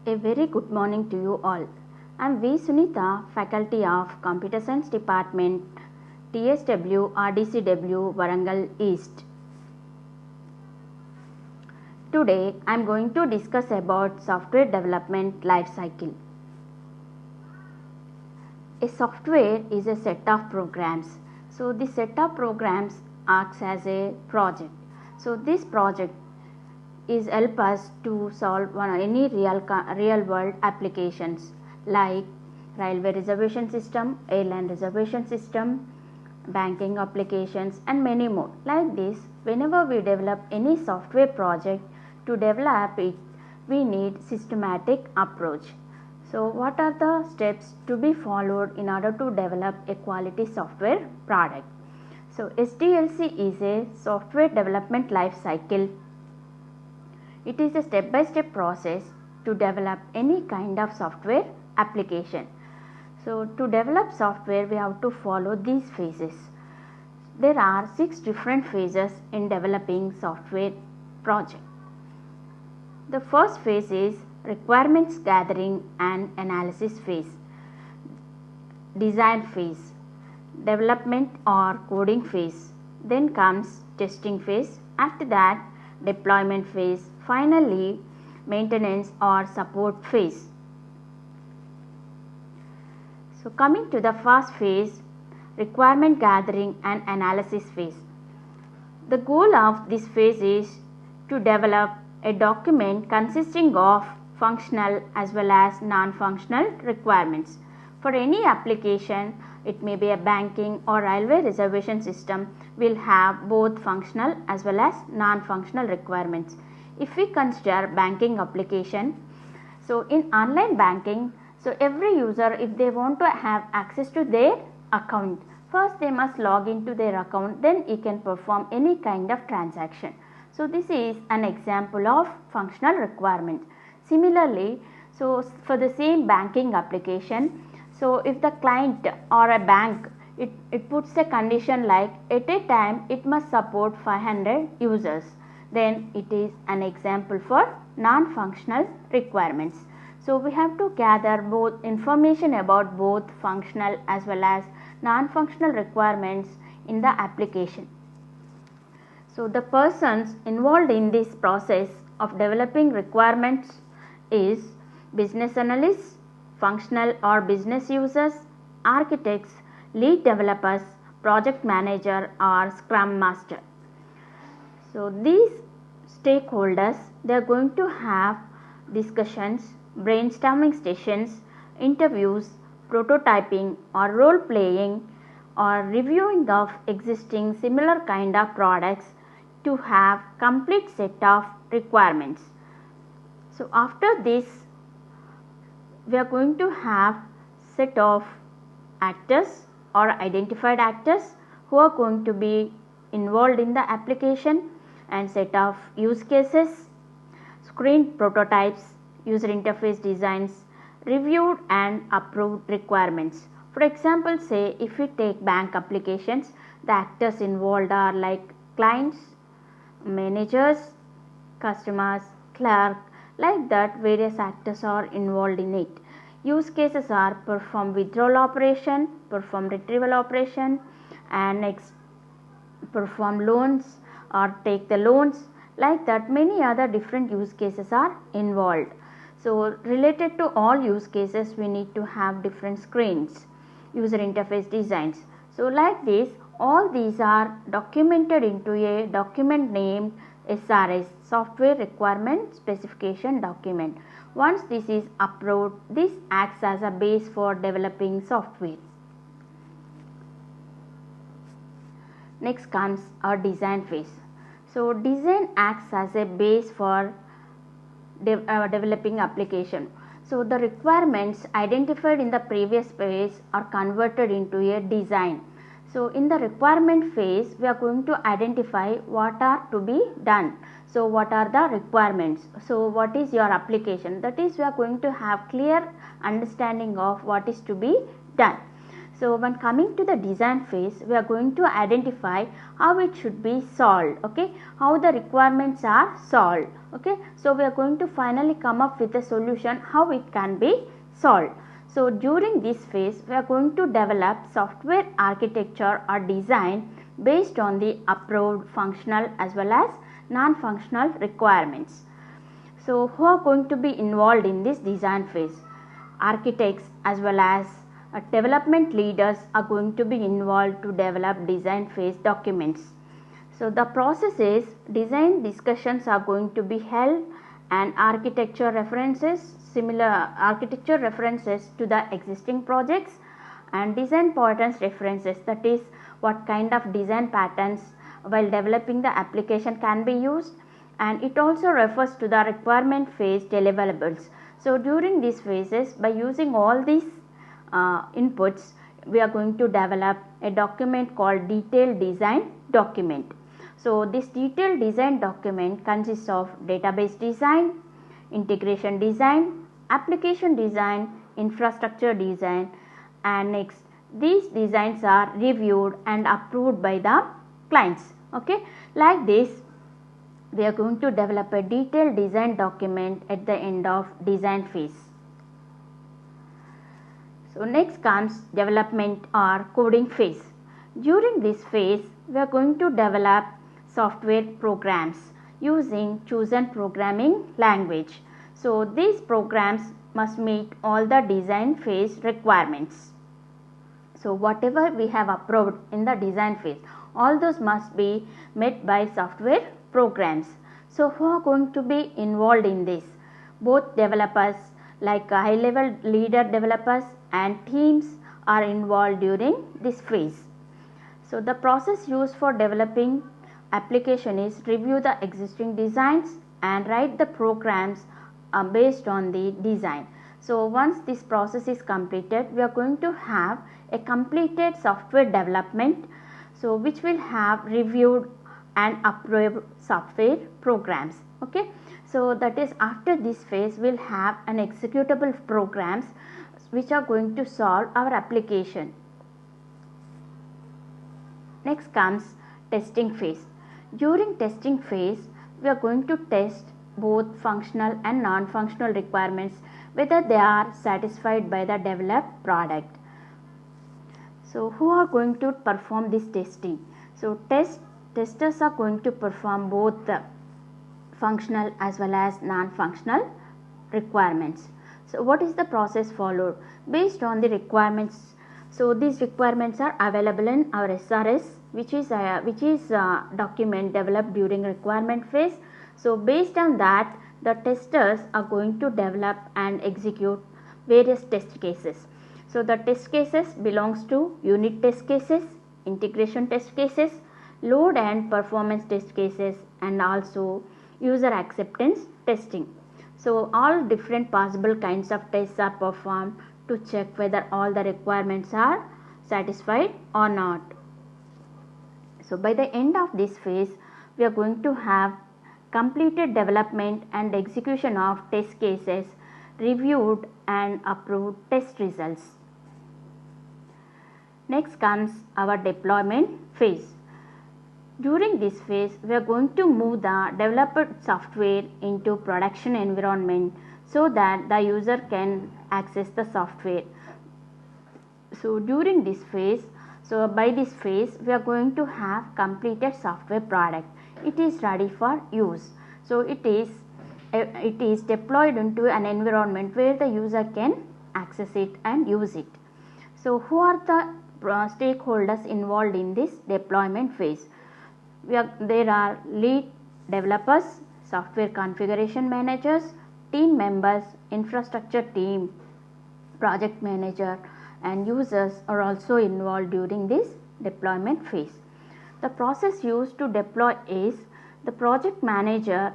A very good morning to you all. I am V. Sunita, Faculty of Computer Science Department, TSW RDCW Warangal East. Today I am going to discuss about software development life cycle. A software is a set of programs. So this set of programs acts as a project. So this project is help us to solve any real world applications like railway reservation system, airline reservation system, banking applications and many more. Like this, whenever we develop any software project, to develop it we need systematic approach. So what are the steps to be followed in order to develop a quality software product? So SDLC is a software development life cycle. It is a step-by-step process to develop any kind of software application. So to develop software we have to follow these phases. There are 6 different phases in developing software project. The first phase is requirements gathering and analysis phase, design phase, development or coding phase, then comes testing phase, after that deployment phase, finally maintenance or support phase. So coming to the first phase, requirement gathering and analysis phase. The goal of this phase is to develop a document consisting of functional as well as non-functional requirements. For any application, it may be a banking or railway reservation system, will have both functional as well as non-functional requirements. If we consider banking application, so in online banking, so every user, if they want to have access to their account, first they must log into their account, then he can perform any kind of transaction. So this is an example of functional requirement. Similarly, so for the same banking application, so if the client or a bank, it puts a condition like at a time it must support 500 users, then it is an example for non-functional requirements. So we have to gather both information about both functional as well as non-functional requirements in the application. So the persons involved in this process of developing requirements is business analysts, functional or business users, architects, lead developers, project manager or scrum master. So these stakeholders, they are going to have discussions, brainstorming sessions, interviews, prototyping or role playing or reviewing of existing similar kind of products to have complete set of requirements. So after this we are going to have set of actors or identified actors who are going to be involved in the application, and set of use cases, screen prototypes, user interface designs, reviewed and approved requirements. For example, say if we take bank applications, the actors involved are like clients, managers, customers, clerk, like that various actors are involved in it. Use cases are perform withdrawal operation, perform retrieval operation, and next perform loans or take the loans, like that many other different use cases are involved. So related to all use cases we need to have different screens, user interface designs. So like this, all these are documented into a document named SRS, Software Requirement Specification Document. Once this is approved, this acts as a base for developing software. Next comes our design phase. So design acts as a base for developing application. So the requirements identified in the previous phase are converted into a design. So in the requirement phase we are going to identify what are to be done. So what are the requirements? So what is your application? That is, we are going to have clear understanding of what is to be done. So when coming to the design phase, we are going to identify how it should be solved, okay, how the requirements are solved, okay. So we are going to finally come up with a solution how it can be solved. So during this phase, we are going to develop software architecture or design based on the approved functional as well as non-functional requirements. So who are going to be involved in this design phase? Architects as well as development leaders are going to be involved to develop design phase documents. So the process is design discussions are going to be held and architecture references, similar architecture references to the existing projects, and design patterns references, that is what kind of design patterns while developing the application can be used, and it also refers to the requirement phase deliverables. So during these phases, by using all these inputs, we are going to develop a document called detailed design document. So this detailed design document consists of database design, integration design, application design, infrastructure design, and next these designs are reviewed and approved by the clients, okay. Like this, we are going to develop a detailed design document at the end of design phase. So next comes development or coding phase. During this phase, we are going to develop software programs using chosen programming language. So these programs must meet all the design phase requirements. So whatever we have approved in the design phase, all those must be met by software programs. So who are going to be involved in this? Both developers like high level leader developers and teams are involved during this phase. So the process used for developing application is review the existing designs and write the programs based on the design. So once this process is completed, we are going to have a completed software development, so which will have reviewed and approved software programs, okay. So that is after this phase we will have an executable programs which are going to solve our application. Next comes testing phase. During testing phase, we are going to test both functional and non-functional requirements whether they are satisfied by the developed product. So who are going to perform this testing? So testers are going to perform both the functional as well as non-functional requirements. So what is the process followed? Based on the requirements, so these requirements are available in our SRS, which is a document developed during requirement phase. So based on that, the testers are going to develop and execute various test cases. So the test cases belongs to unit test cases, integration test cases, load and performance test cases, and also user acceptance testing. So all different possible kinds of tests are performed to check whether all the requirements are satisfied or not. So by the end of this phase, we are going to have completed development and execution of test cases, reviewed and approved test results. Next comes our deployment phase. During this phase, we are going to move the developed software into production environment so that the user can access the software. So during this phase, so by this phase, we are going to have completed software product. It is ready for use. So it is deployed into an environment where the user can access it and use it. So who are the stakeholders involved in this deployment phase? There are lead developers, software configuration managers, team members, infrastructure team, project manager, and users are also involved during this deployment phase. The process used to deploy is the project manager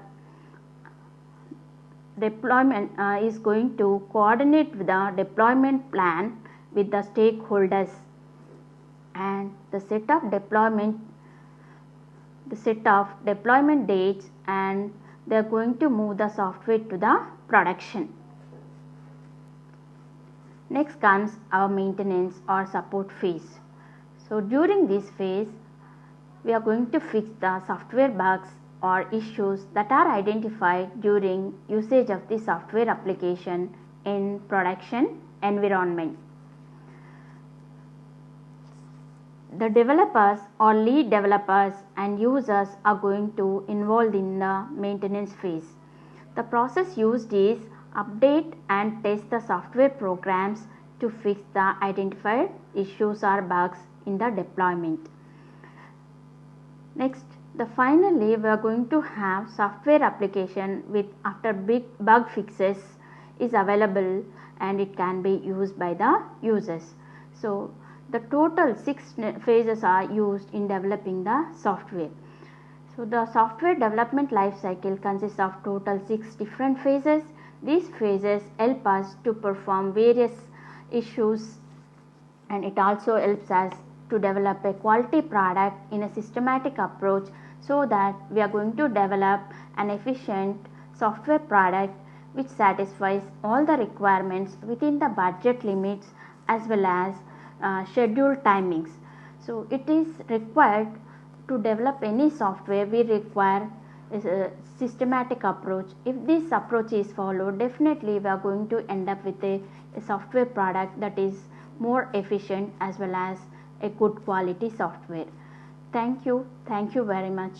deployment is going to coordinate with the deployment plan with the stakeholders and the set of deployment dates, and they are going to move the software to the production. Next comes our maintenance or support phase. So during this phase, we are going to fix the software bugs or issues that are identified during usage of the software application in production environment. The developers or lead developers and users are going to involved in the maintenance phase. The process used is update and test the software programs to fix the identified issues or bugs in the deployment. Next, finally we are going to have software application with after big bug fixes is available and it can be used by the users. So the total 6 phases are used in developing the software. So the software development life cycle consists of total 6 different phases. These phases help us to perform various issues, and it also helps us to develop a quality product in a systematic approach, so that we are going to develop an efficient software product which satisfies all the requirements within the budget limits as well as scheduled timings. So it is required to develop any software, we require a systematic approach. If this approach is followed, definitely we are going to end up with a software product that is more efficient as well as a good quality software. Thank you very much.